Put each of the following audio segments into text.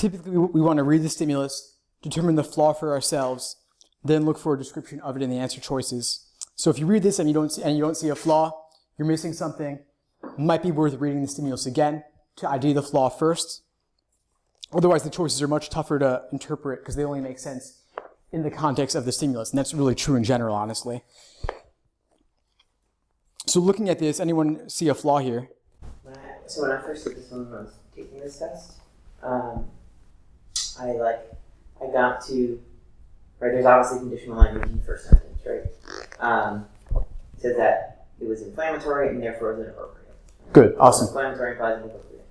typically we want to read the stimulus, determine the flaw for ourselves, then look for a description of it in the answer choices. So if you read this and you don't see a flaw, you're missing something, it might be worth reading the stimulus again to ID the flaw first. Otherwise, the choices are much tougher to interpret because they only make sense in the context of the stimulus, and that's really true in general, honestly. So looking at this, anyone see a flaw here? So when I first did this one when I was taking this test, I got to, right, there's obviously conditional language in the first sentence, right? It said that it was inflammatory and therefore it was inappropriate. Good, awesome. Inflammatory implies inappropriate.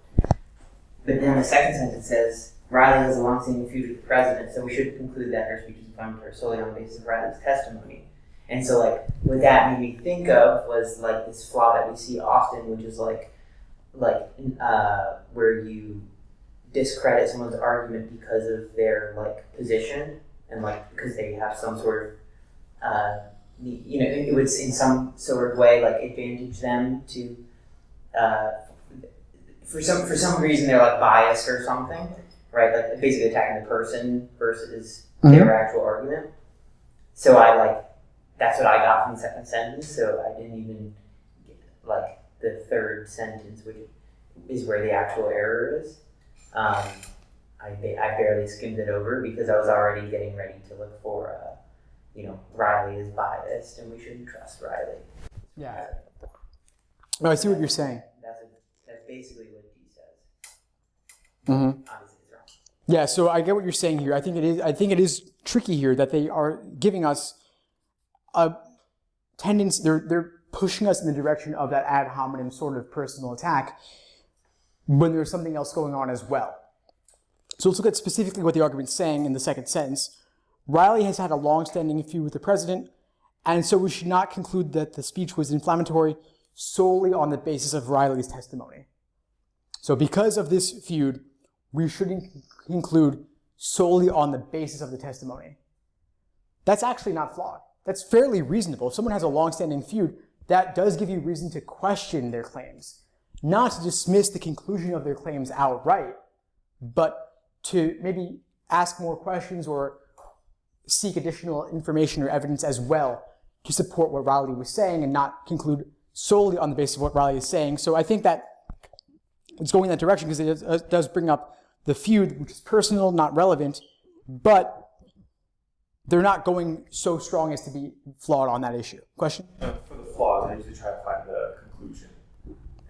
But then the second sentence says, Riley has a long-standing feud with the president, so we should conclude that her speech is inflammatory solely on the basis of Riley's testimony. And so, like, what that made me think of was, like, this flaw that we see often, which is, where you discredit someone's argument because of their, like, position and, like, because they have some sort of, it would, in some sort of way, like, advantage them to, for some reason, they're, like, biased or something, right? Like, basically attacking the person versus their actual argument. So that's what I got from the second sentence, so I didn't even get, like, the third sentence, which is where the actual error is. I barely skimmed it over because I was already getting ready to look for, Riley is biased and we shouldn't trust Riley. Yeah. No, I see what you're saying. That's basically what he says. Mm-hmm. Obviously it's wrong. Yeah, so I get what you're saying here. I think it is tricky here that they are giving us a tendency, they're pushing us in the direction of that ad hominem sort of personal attack when there's something else going on as well. So let's look at specifically what the argument's saying in the second sentence. Riley has had a long-standing feud with the president, and so we should not conclude that the speech was inflammatory solely on the basis of Riley's testimony. So because of this feud, we shouldn't conclude solely on the basis of the testimony. That's actually not flawed. That's fairly reasonable. If someone has a long-standing feud, that does give you reason to question their claims. Not to dismiss the conclusion of their claims outright, but to maybe ask more questions or seek additional information or evidence as well to support what Riley was saying and not conclude solely on the basis of what Riley is saying. So I think that it's going in that direction because it does bring up the feud, which is personal, not relevant, but they're not going so strong as to be flawed on that issue. Question? For the flaws, I usually try to find the conclusion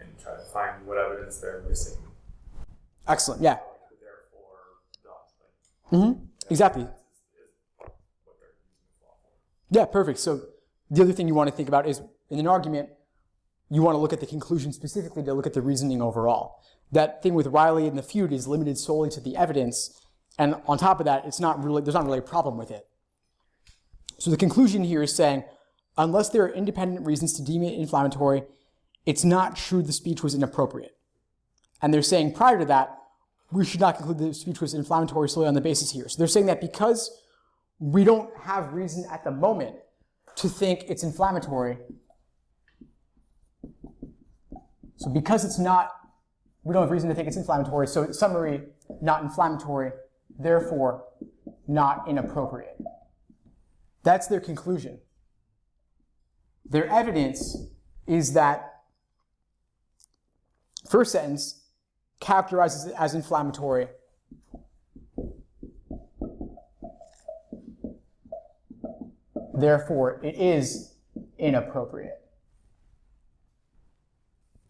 and try to find what evidence they're missing. Excellent, yeah. Therefore, not. Exactly. Yeah, perfect. So the other thing you want to think about is in an argument, you want to look at the conclusion specifically to look at the reasoning overall. That thing with Riley and the feud is limited solely to the evidence, and on top of that, there's not really a problem with it. So the conclusion here is saying, unless there are independent reasons to deem it inflammatory, it's not true the speech was inappropriate. And they're saying prior to that, we should not conclude the speech was inflammatory solely on the basis here. So they're saying that because we don't have reason at the moment to think it's inflammatory, so because we don't have reason to think it's inflammatory, so summary, not inflammatory, therefore not inappropriate. That's their conclusion. Their evidence is that first sentence characterizes it as inflammatory. Therefore, it is inappropriate.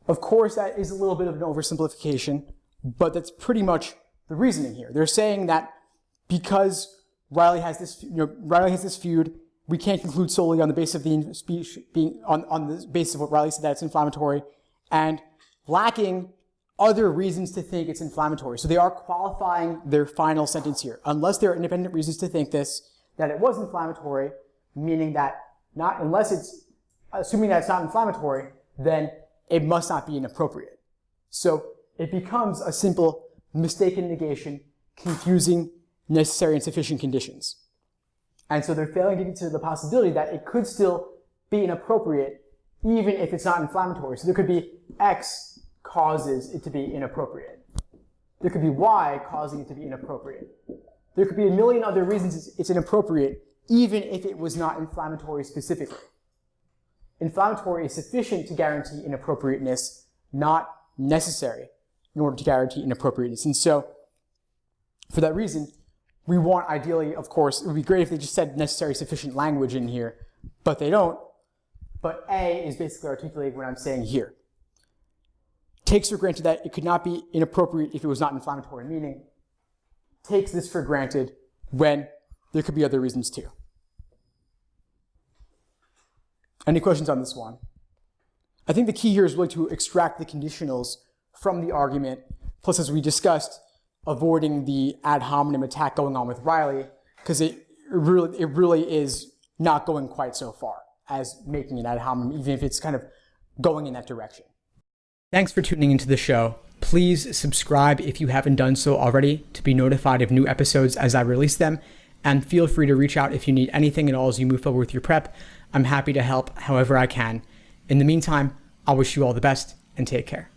Of course, that is a little bit of an oversimplification, but that's pretty much the reasoning here. They're saying that because Riley has this feud, we can't conclude solely on the basis of the speech being on the basis of what Riley said that it's inflammatory, and lacking other reasons to think it's inflammatory. So they are qualifying their final sentence here. Unless there are independent reasons to think that it was inflammatory, meaning that assuming that it's not inflammatory, then it must not be inappropriate. So it becomes a simple mistaken negation, confusing necessary and sufficient conditions. And so they're failing to consider the possibility that it could still be inappropriate even if it's not inflammatory. So there could be X causes it to be inappropriate. There could be Y causing it to be inappropriate. There could be a million other reasons it's inappropriate, even if it was not inflammatory specifically. Inflammatory is sufficient to guarantee inappropriateness, not necessary in order to guarantee inappropriateness. And so, for that reason, we want ideally, of course, it would be great if they just said necessary sufficient language in here, but they don't. But A is basically articulating what I'm saying here. Takes for granted that it could not be inappropriate if it was not inflammatory, meaning takes this for granted when there could be other reasons too. Any questions on this one? I think the key here is really to extract the conditionals from the argument, plus as we discussed, avoiding the ad hominem attack going on with Riley, because it really is not going quite so far as making an ad hominem, even if it's kind of going in that direction. Thanks for tuning into the show. Please subscribe if you haven't done so already to be notified of new episodes as I release them, and feel free to reach out if you need anything at all as you move forward with your prep. I'm happy to help however I can. In the meantime, I wish you all the best and take care.